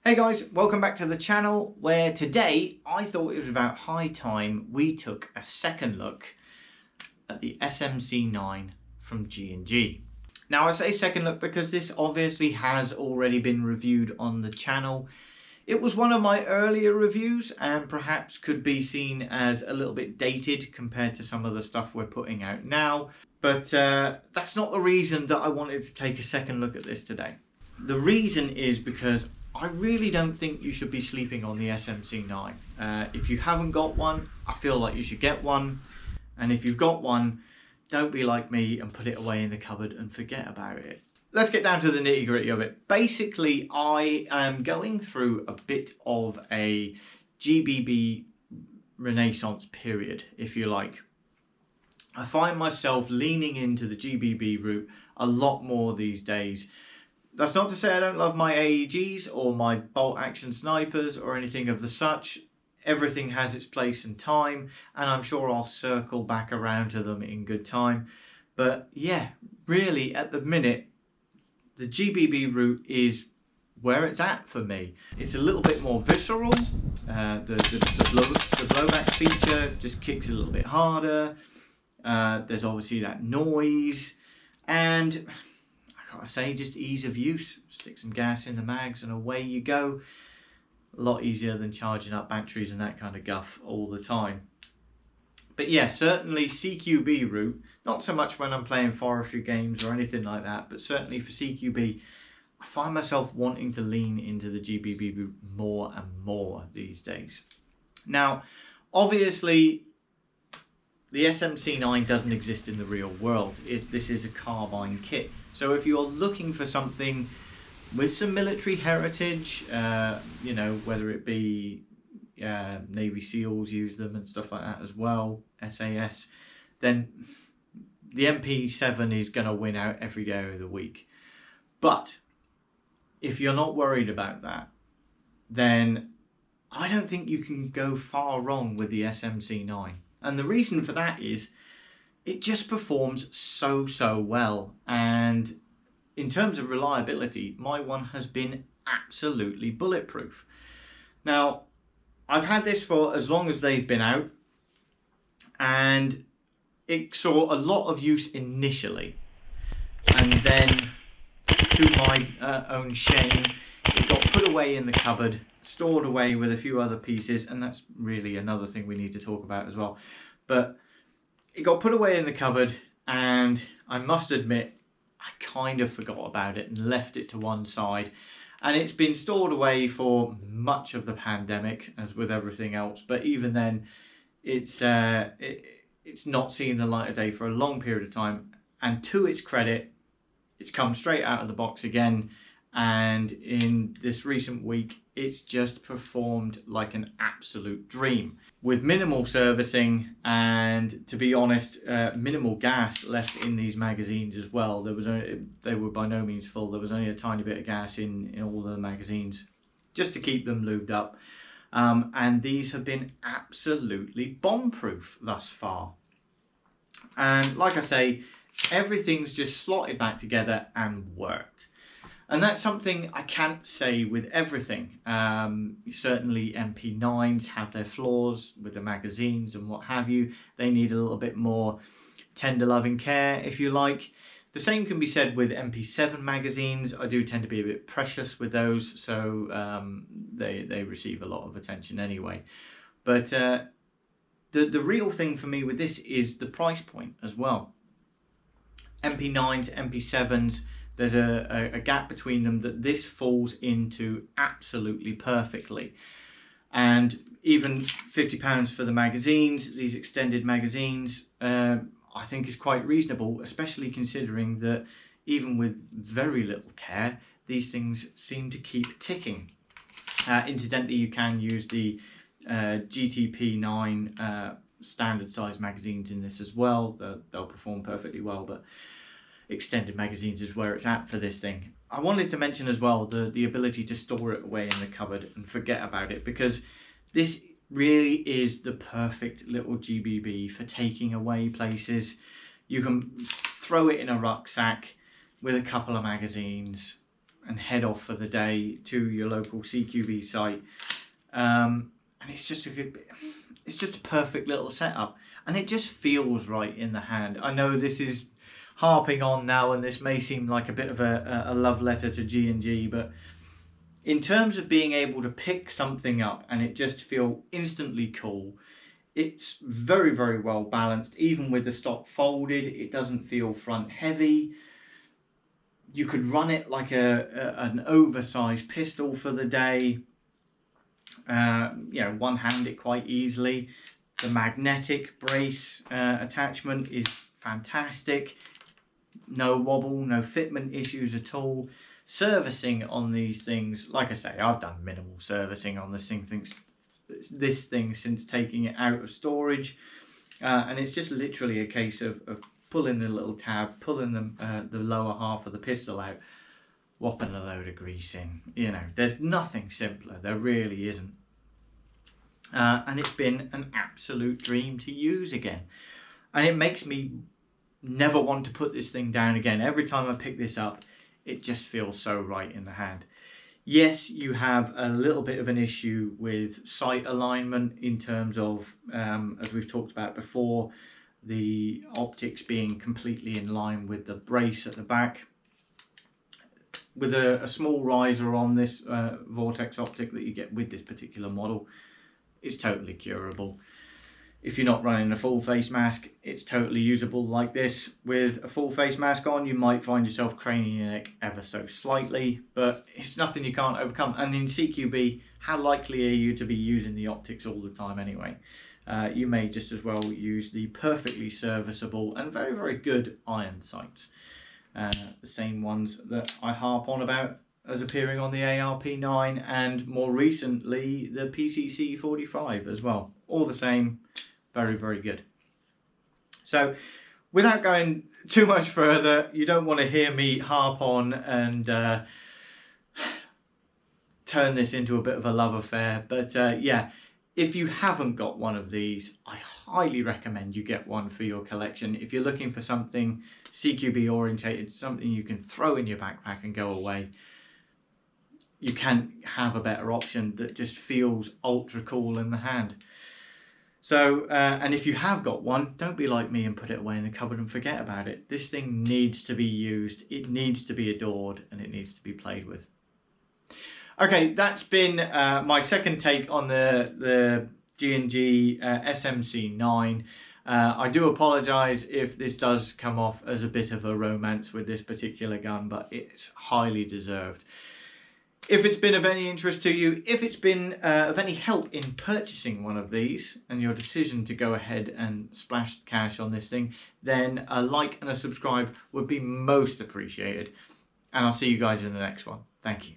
Hey guys, welcome back to the channel, where today I thought it was about high time we took a second look at the SMC-9 from G&G. Now I say second look because this obviously has already been reviewed on the channel. It was one of my earlier reviews and perhaps could be seen as a little bit dated compared to some of the stuff we're putting out now. But that's not the reason that I wanted to take a second look at this today. The reason is because I really don't think you should be sleeping on the SMC-9. If you haven't got one, I feel like you should get one. And if you've got one, don't be like me and put it away in the cupboard and forget about it. Let's get down to the nitty gritty of it. Basically, I am going through a bit of a GBB renaissance period, if you like. I find myself leaning into the GBB route a lot more these days. That's not to say I don't love my AEGs or my bolt action snipers or anything of the such. Everything has its place and time, and I'm sure I'll circle back around to them in good time. But yeah, really at the minute, the GBB route is where it's at for me. It's a little bit more visceral. The blowback feature just kicks a little bit harder. There's obviously that noise, and I gotta say, just ease of use. Stick some gas in the mags and away you go. A lot easier than charging up batteries and that kind of guff all the time. But yeah, certainly CQB route, not so much when I'm playing forestry games or anything like that, but certainly for CQB, I find myself wanting to lean into the GBB route more and more these days. Now, obviously, the SMC-9 doesn't exist in the real world. This is a carbine kit. So if you're looking for something with some military heritage, you know, whether it be Navy SEALs use them and stuff like that as well, SAS, then the MP7 is going to win out every day of the week. But if you're not worried about that, then I don't think you can go far wrong with the SMC-9. And the reason for that is it just performs so well. And in terms of reliability, my one has been absolutely bulletproof. Now, I've had this for as long as they've been out, and it saw a lot of use initially. And then, to my own shame, it got put away in the cupboard, stored away with a few other pieces, and that's really another thing we need to talk about as well. But it got put away in the cupboard, and I must admit I kind of forgot about it and left it to one side, and it's been stored away for much of the pandemic, as with everything else. But even then, it's not seen the light of day for a long period of time, and to its credit, it's come straight out of the box again. And in this recent week, it's just performed like an absolute dream, with minimal servicing and, to be honest, minimal gas left in these magazines as well. They were by no means full. There was only a tiny bit of gas in all the magazines just to keep them lubed up. And these have been absolutely bomb-proof thus far. And like I say, everything's just slotted back together and worked. And that's something I can't say with everything. Certainly MP9s have their flaws with the magazines and what have you. They need a little bit more tender loving care, if you like. The same can be said with MP7 magazines. I do tend to be a bit precious with those, so they receive a lot of attention anyway. But the real thing for me with this is the price point as well. MP9s, MP7s, there's a gap between them that this falls into absolutely perfectly. And even £50 for the magazines, these extended magazines, I think is quite reasonable, especially considering that even with very little care, these things seem to keep ticking. Incidentally, you can use the GTP9 standard size magazines in this as well. They'll perform perfectly well, but extended magazines is where it's at for this thing. I wanted to mention as well the ability to store it away in the cupboard and forget about it, because this really is the perfect little GBB for taking away places. You can throw it in a rucksack with a couple of magazines, and head off for the day to your local CQB site. And it's just a perfect little setup, and it just feels right in the hand. I know this is harping on now, and this may seem like a bit of a love letter to G&G, but in terms of being able to pick something up and it just feel instantly cool, it's very, very well balanced. Even with the stock folded, it doesn't feel front heavy. You could run it like an oversized pistol for the day. One-hand it quite easily. The magnetic brace attachment is fantastic. No wobble, no fitment issues at all. Servicing on these things, like I say, I've done minimal servicing on this thing since taking it out of storage, and it's just literally a case of pulling the little tab, pulling the lower half of the pistol out, whopping a load of grease in. You know, there's nothing simpler. There really isn't. And it's been an absolute dream to use again, and it makes me never want to put this thing down again. Every time I pick this up, it just feels so right in the hand. Yes, you have a little bit of an issue with sight alignment in terms of, as we've talked about before, the optics being completely in line with the brace at the back. With a small riser on this vortex optic that you get with this particular model, it's totally curable. If you're not running a full face mask, it's totally usable like this. With a full face mask on, you might find yourself craning your neck ever so slightly, but it's nothing you can't overcome. And in CQB, how likely are you to be using the optics all the time anyway? You may just as well use the perfectly serviceable and very, very good iron sights. The same ones that I harp on about as appearing on the ARP9 and more recently the PCC45 as well. All the same, very, very good. So without going too much further, you don't want to hear me harp on and turn this into a bit of a love affair, but yeah, if you haven't got one of these, I highly recommend you get one for your collection. If you're looking for something CQB orientated, something you can throw in your backpack and go away, you can't have a better option that just feels ultra cool in the hand. So, and if you have got one, don't be like me and put it away in the cupboard and forget about it. This thing needs to be used, it needs to be adored, and it needs to be played with. Okay, that's been my second take on the G&G SMC-9. I do apologise if this does come off as a bit of a romance with this particular gun, but it's highly deserved. If it's been of any interest to you, if it's been of any help in purchasing one of these and your decision to go ahead and splash cash on this thing, then a like and a subscribe would be most appreciated. And I'll see you guys in the next one. Thank you.